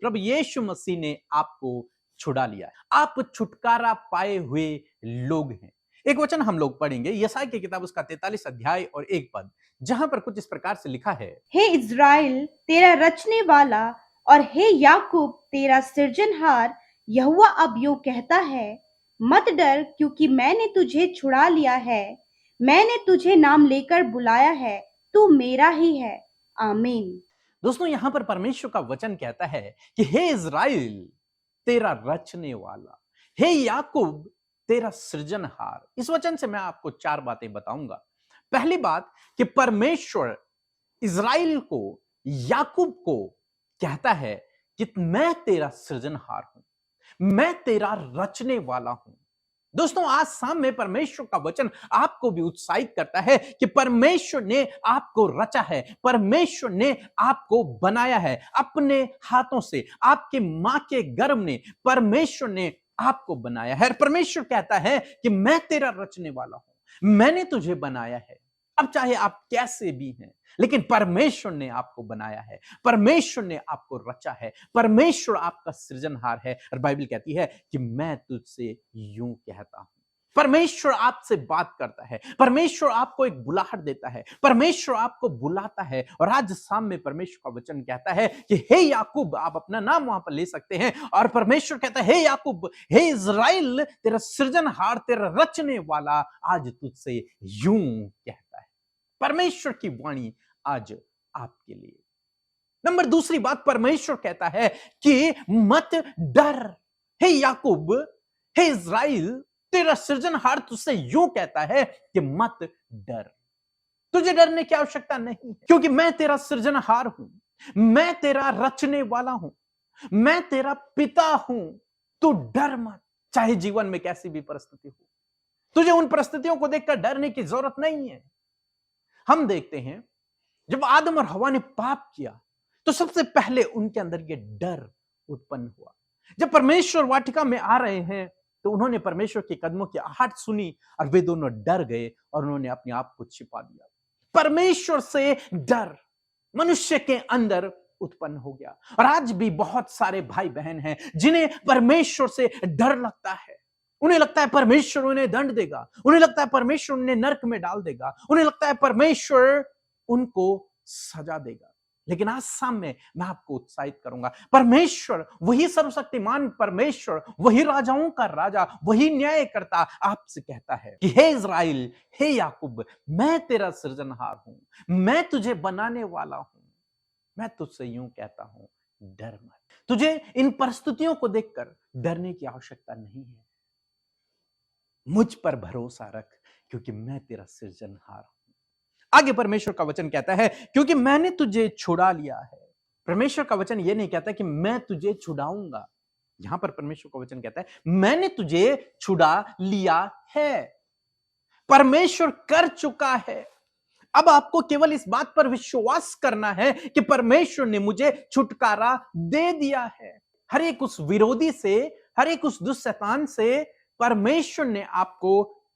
प्रभु यीशु मसीह ने आपको छुड़ा लिया है। आप छुटकारा पाए हुए लोग हैं। एक वचन हम लोग पढ़ेंगे यशायाह की किताब उसका 43 अध्याय और 1 पद, जहां पर कुछ इस प्रकार से लिखा है, हे इज़राइल तेरा रचने वाला और हे याकूब तेरा सृजनहार यहोवा अब यूं कहता है, मत डर क्योंकि मैंने तुझे छुड़ा लिया है, मैंने तुझे नाम लेकर बुलाया है, तू मेरा ही है। आमीन। दोस्तों यहां पर परमेश्वर का वचन कहता है कि हे इज़राइल तेरा रचने वाला, हे याकूब तेरा सृजनहार। इस वचन से मैं आपको 4 बातें बताऊंगा। पहली बात कि परमेश्वर इज़राइल को, याकूब को कहता है कि मैं तेरा सृजनहार हूं, मैं तेरा रचने वाला हूं। दोस्तों आज शाम में परमेश्वर का वचन आपको भी उत्साहित करता है कि परमेश्वर ने आपको रचा है, परमेश्वर ने आपको बनाया है अपने हाथों से, आपके मां के गर्भ ने परमेश्वर ने आपको बनाया है। परमेश्वर कहता है कि मैं तेरा रचने वाला हूं, मैंने तुझे बनाया है। अब चाहे आप कैसे भी हैं, लेकिन परमेश्वर ने आपको बनाया है, परमेश्वर ने आपको रचा है, परमेश्वर आपका सृजनहार है। और बाइबल कहती है कि मैं तुझसे यूं कहता हूं। परमेश्वर आपसे बात करता है, परमेश्वर आपको एक बुलाहट देता है, परमेश्वर आपको बुलाता है। और आज शाम में परमेश्वर का वचन कहता है कि हे याकूब, आप अपना नाम वहां पर ले सकते हैं, और परमेश्वर कहता है हे याकूब, हे इज़राइल तेरा सृजनहार, तेरा रचने वाला आज तुझसे यूं कहता है। परमेश्वर की वाणी आज आपके लिए। नंबर दूसरी बात, परमेश्वर कहता है कि मत डर। हे याकूब, हे इज़राइल तेरा सृजनहार तुझसे यूं कहता है कि मत डर। तुझे डरने की आवश्यकता नहीं है, क्योंकि मैं तेरा सृजनहार हूं, मैं तेरा रचने वाला हूं, मैं तेरा पिता हूं। तू डर मत, चाहे जीवन में कैसी भी परिस्थिति हो। तुझे उन परिस्थितियों को देखकर डरने की जरूरत नहीं है। हम देखते हैं जब आदम और हवा ने पाप किया तो सबसे पहले उनके अंदर यह डर उत्पन्न हुआ। जब परमेश्वर वाटिका में आ रहे हैं तो उन्होंने परमेश्वर के कदमों की आहट सुनी और वे दोनों डर गए और उन्होंने अपने आप को छिपा दिया। परमेश्वर से डर मनुष्य के अंदर उत्पन्न हो गया। और आज भी बहुत सारे भाई बहन हैं जिन्हें परमेश्वर से डर लगता है। उन्हें लगता है परमेश्वर उन्हें दंड देगा, उन्हें लगता है परमेश्वर उन्हें नरक में डाल देगा, उन्हें लगता है परमेश्वर उनको सजा देगा। लेकिन आज शाम में मैं आपको उत्साहित करूंगा, परमेश्वर वही सर्वशक्तिमान परमेश्वर, वही राजाओं का राजा, वही न्यायकर्ता आपसे कहता है कि हे इज़राइल, हे याकूब, मैं तेरा सृजनहार हूं, मैं तुझे बनाने वाला हूं, मैं तुझसे यूं कहता हूं, डर मत। तुझे इन परिस्थितियों को देखकर डरने की आवश्यकता नहीं है। मुझ पर भरोसा रख, क्योंकि मैं तेरा सृजनहार हूं। आगे परमेश्वर का वचन कहता है क्योंकि मैंने तुझे छुड़ा लिया है। परमेश्वर का वचन यह नहीं कहता कि मैं तुझे छुड़ाऊंगा। यहां पर परमेश्वर का वचन कहता है मैंने तुझे छुड़ा लिया है। परमेश्वर कर चुका है। अब आपको केवल इस बात पर विश्वास करना है कि परमेश्वर ने मुझे छुटकारा दे दिया है। हर एक उस विरोधी से, हर एक उस दुष्शैतान से परमेश्वर ने आपको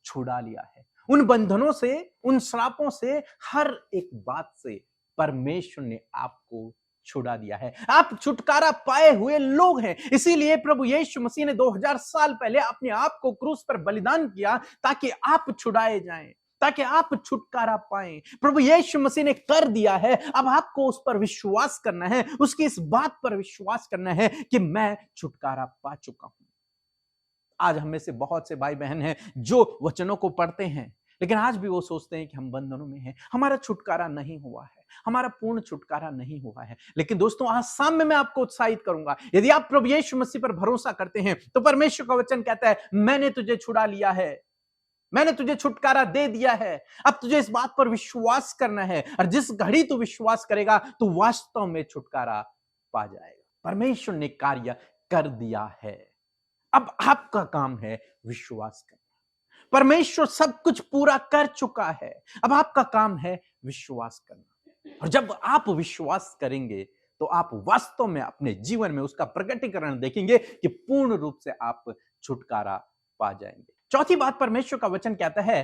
छुड़ा लिया है। उन बंधनों से, उन श्रापों से, हर एक बात से परमेश्वर ने आपको छुड़ा दिया है। आप छुटकारा पाए हुए लोग हैं। इसीलिए प्रभु यीशु मसीह ने 2000 साल पहले अपने आप को क्रूस पर बलिदान किया ताकि आप छुड़ाए जाएं, ताकि आप छुटकारा पाएं। प्रभु यीशु मसीह ने कर दिया है। अब आपको उस पर विश्वास करना है, उसकी इस बात पर विश्वास करना है कि मैं छुटकारा पा चुका हूं। आज हम में से बहुत से भाई बहन हैं जो वचनों को पढ़ते हैं, लेकिन आज भी वो सोचते हैं कि हम बंधनों में हैं, हमारा छुटकारा नहीं हुआ है, हमारा पूर्ण छुटकारा नहीं हुआ है। लेकिन दोस्तों आज शाम में मैं आपको उत्साहित करूंगा, यदि आप प्रभु यीशु मसीह पर भरोसा करते हैं तो परमेश्वर का वचन कहता है मैंने तुझे छुड़ा लिया है, मैंने तुझे छुटकारा दे दिया है। अब तुझे इस बात पर विश्वास करना है, और जिस घड़ी तू विश्वास करेगा तू वास्तव में छुटकारा पा जाएगा। परमेश्वर ने कार्य कर दिया है। अब आपका काम है विश्वास करना। परमेश्वर सब कुछ पूरा कर चुका है, अब आपका काम है विश्वास करना। और जब आप विश्वास करेंगे तो आप वास्तव में अपने जीवन में उसका प्रकटीकरण देखेंगे कि पूर्ण रूप से आप छुटकारा पा जाएंगे। चौथी बात, परमेश्वर का वचन कहता है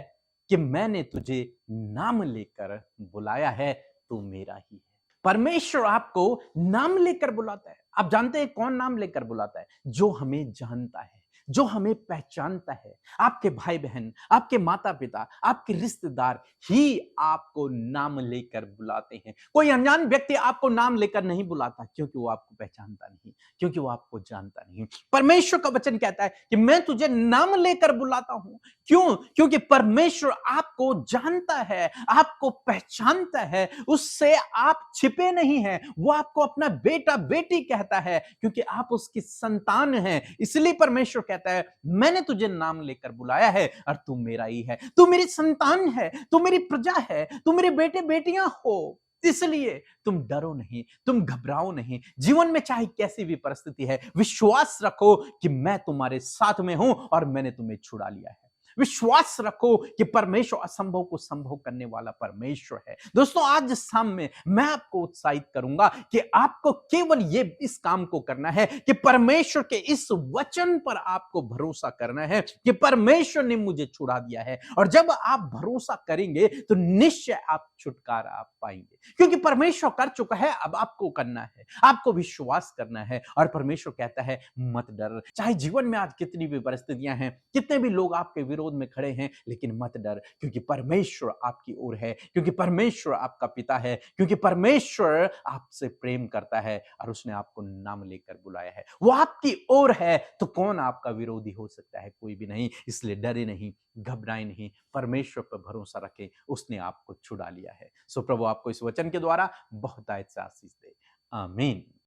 कि मैंने तुझे नाम लेकर बुलाया है, तू मेरा ही है। परमेश्वर आपको नाम लेकर बुलाता है। आप जानते हैं कौन नाम लेकर बुलाता है? जो हमें जानता है, जो हमें पहचानता है। आपके भाई बहन, आपके माता पिता, आपके रिश्तेदार ही आपको नाम लेकर बुलाते हैं। कोई अनजान व्यक्ति आपको नाम लेकर नहीं बुलाता, क्योंकि वो आपको पहचानता नहीं, क्योंकि वो आपको जानता नहीं। परमेश्वर का वचन कहता है कि मैं तुझे नाम लेकर बुलाता हूं। क्यों? क्योंकि परमेश्वर आपको जानता है, आपको पहचानता है, उससे आप छिपे नहीं हैं। वो आपको अपना बेटा बेटी कहता है, क्योंकि आप उसकी संतान हैं। इसलिए परमेश्वर कहता है, मैंने तुझे नाम लेकर बुलाया है और तू मेरा ही है, तू मेरी संतान है, तू मेरी प्रजा है, तू मेरे बेटे बेटियां हो। इसलिए तुम डरो नहीं, तुम घबराओ नहीं। जीवन में चाहे कैसी भी परिस्थिति है, विश्वास रखो कि मैं तुम्हारे साथ में हूं और मैंने तुम्हें छुड़ा लिया है। विश्वास रखो कि परमेश्वर असंभव को संभव करने वाला परमेश्वर है। दोस्तों, आज शाम में मैं आपको उत्साहित करूंगा कि आपको केवल ये इस काम को करना है कि परमेश्वर के इस वचन पर आपको भरोसा करना है कि परमेश्वर ने मुझे छुड़ा दिया है। और जब आप भरोसा करेंगे तो निश्चय आप छुटकारा आप पाएंगे, क्योंकि परमेश्वर कर चुका है। अब आपको करना है, आपको विश्वास करना है। और परमेश्वर कहता है, मत डर। चाहे जीवन में आज कितनी भी परिस्थितियां हैं, कितने भी लोग आपके विरोध में खड़े हैं, लेकिन मत डर, क्योंकि परमेश्वर आपकी ओर है, क्योंकि परमेश्वर आपका पिता है, क्योंकि परमेश्वर आपसे प्रेम करता है और उसने आपको नाम लेकर बुलाया है। वो आपकी ओर है, तो कौन आपका विरोधी हो सकता है? कोई भी नहीं। इसलिए डरे नहीं, घबराए नहीं, परमेश्वर पर भरोसा रखें, उसने आपको छुड़ा लिया है। सो प्रभु आपको इस वचन के द्वारा बहुत आशीष दे। आमीन।